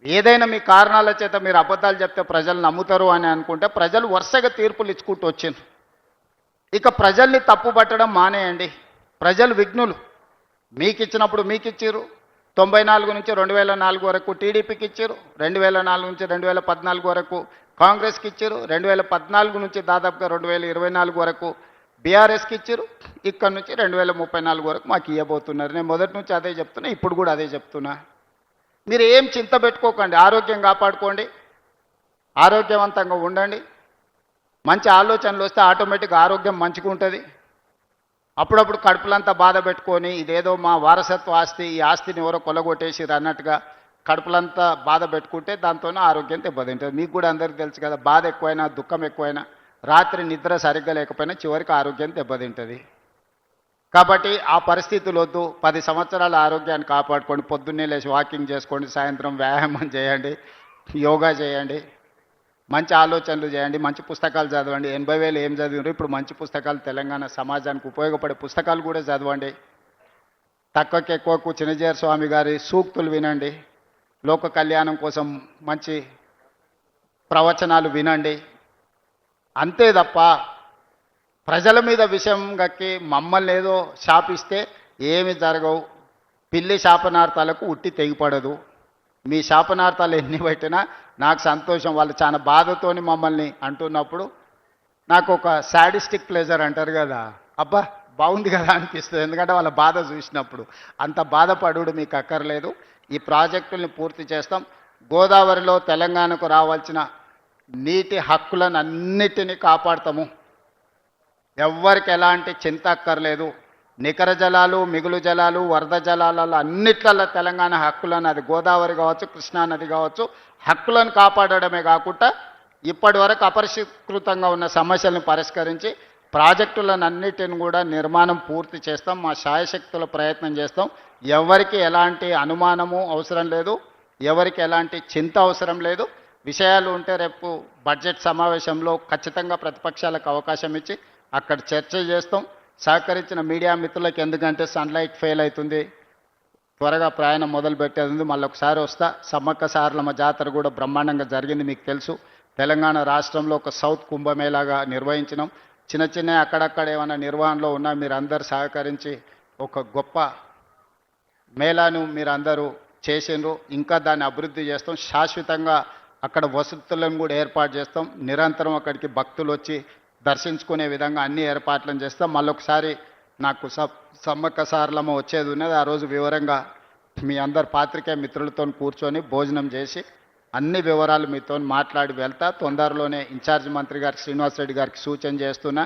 ఏదైనా మీ కారణాల చేత మీరు అబద్ధాలు చెప్తే ప్రజలు నమ్ముతారు అని అనుకుంటే ప్రజలు వరుసగా తీర్పులు ఇచ్చుకుంటూ వచ్చింది. ఇక ప్రజల్ని తప్పు పట్టడం మానేయండి. ప్రజలు విఘ్నులు. మీకు ఇచ్చినప్పుడు మీకు ఇచ్చారు. 94 నుంచి 2004 వరకు టీడీపీకి ఇచ్చారు. 2004 నుంచి 2014 వరకు కాంగ్రెస్కి ఇచ్చారు. 2014 నుంచి దాదాపుగా 2024 వరకు బీఆర్ఎస్కి ఇచ్చారు. ఇక్కడ నుంచి 2034 వరకు మాకు ఇవ్వబోతున్నారు. నేను మొదటి నుంచి అదే చెప్తున్నా, ఇప్పుడు కూడా అదే చెప్తున్నా. మీరు ఏం చింత పెట్టుకోకండి. ఆరోగ్యం కాపాడుకోండి, ఆరోగ్యవంతంగా ఉండండి. మంచి ఆలోచనలు వస్తే ఆటోమేటిక్గా ఆరోగ్యం మంచిగా ఉంటుంది. అప్పుడప్పుడు కడుపులంతా బాధ పెట్టుకొని ఇదేదో మా వారసత్వ ఆస్తి, ఈ ఆస్తిని ఎవరో కొల్లగొట్టేసిరు అన్నట్టుగా కడుపులంతా బాధ పెట్టుకుంటే దాంతోనే ఆరోగ్యం దెబ్బతింటుంది. మీకు కూడా అందరికీ తెలుసు కదా, బాధ ఎక్కువైనా దుఃఖం ఎక్కువైనా రాత్రి నిద్ర సరిగ్గా లేకపోయినా చివరికి ఆరోగ్యం దెబ్బతింటుంది. కాబట్టి ఆ పరిస్థితులు వద్దు. 10 సంవత్సరాల ఆరోగ్యాన్ని కాపాడుకోండి. పొద్దున్నే లేచి వాకింగ్ చేసుకోండి, సాయంత్రం వ్యాయామం చేయండి, యోగా చేయండి, మంచి ఆలోచనలు చేయండి, మంచి పుస్తకాలు చదవండి. 80,000 ఏం చదివారు, ఇప్పుడు మంచి పుస్తకాలు తెలంగాణ సమాజానికి ఉపయోగపడే పుస్తకాలు కూడా చదవండి. తక్కువకి ఎక్కువకు చిన్నజీయర్ స్వామి గారి సూక్తులు వినండి. లోక కళ్యాణం కోసం మంచి ప్రవచనాలు వినండి. అంతే తప్ప ప్రజల మీద విషయం గక్కి మమ్మల్ని ఏదో శాపిస్తే ఏమి జరగవు. పిల్లి శాపనార్థాలకు ఉట్టి తెగిపడదు. మీ శాపనార్థాలు ఎన్ని పెట్టినా నాకు సంతోషం. వాళ్ళు చాలా బాధతోని మమ్మల్ని అంటున్నప్పుడు నాకు ఒక సాడిస్టిక్ ప్లెజర్ అంటారు కదా, అబ్బా బాగుంది కదా అనిపిస్తుంది. ఎందుకంటే వాళ్ళ బాధ చూసినప్పుడు. అంత బాధపడు మీకు అక్కర్లేదు. ఈ ప్రాజెక్టుల్ని పూర్తి చేస్తాం. గోదావరిలో తెలంగాణకు రావాల్సిన నీటి హక్కులను అన్నిటినీ కాపాడతాము. ఎవ్వరికి ఎలాంటి చింత అక్కర్లేదు. నికర జలాలు, మిగులు జలాలు, వరద జలాలలో అన్నిట్లలో తెలంగాణ హక్కులను, అది గోదావరి కావచ్చు, కృష్ణానది కావచ్చు, హక్కులను కాపాడడమే కాకుండా ఇప్పటి వరకు అపరిష్కృతంగా ఉన్న సమస్యలను పరిష్కరించి ప్రాజెక్టులను అన్నిటిని కూడా నిర్మాణం పూర్తి చేస్తాం. మా శాయశక్తుల ప్రయత్నం చేస్తాం. ఎవరికి ఎలాంటి అనుమానము అవసరం లేదు, ఎవరికి ఎలాంటి చింత అవసరం లేదు. విషయాలు ఉంటే రేపు బడ్జెట్ సమావేశంలో ఖచ్చితంగా ప్రతిపక్షాలకు అవకాశం ఇచ్చి అక్కడ చర్చ చేస్తాం. సహకరించిన మీడియా మిత్రులకు, ఎందుకంటే సన్లైట్ ఫెయిల్ అవుతుంది, త్వరగా ప్రయాణం మొదలు పెట్టేది ఉంది, మళ్ళీ ఒకసారి వస్తా. సమ్మక్క సారలమ్మ జాతర కూడా బ్రహ్మాండంగా జరిగింది, మీకు తెలుసు. తెలంగాణ రాష్ట్రంలో ఒక సౌత్ కుంభమేళాగా నిర్వహించినాం. చిన్న చిన్న అక్కడక్కడ ఏమైనా నిర్వహణలో ఉన్నా మీరు అందరు సహకరించి ఒక గొప్ప మేళాను మీరు అందరూ చేసిండ్రు. ఇంకా దాన్ని అభివృద్ధి చేస్తాం. శాశ్వతంగా అక్కడ వసతులను కూడా ఏర్పాటు చేస్తాం. నిరంతరం అక్కడికి భక్తులు వచ్చి దర్శించుకునే విధంగా అన్ని ఏర్పాట్లను చేస్తాం. మళ్ళొకసారి నాకు సమ్మక్క సారలమ్మ వచ్చేది ఉన్నది. ఆ రోజు వివరంగా మీ అందరు పాత్రికేయ మిత్రులతో కూర్చొని భోజనం చేసి అన్ని వివరాలు మీతో మాట్లాడి వెళ్తా. తొందరలోనే ఇన్ఛార్జ్ మంత్రి గారికి, శ్రీనివాస్ రెడ్డి గారికి సూచన చేస్తున్నా.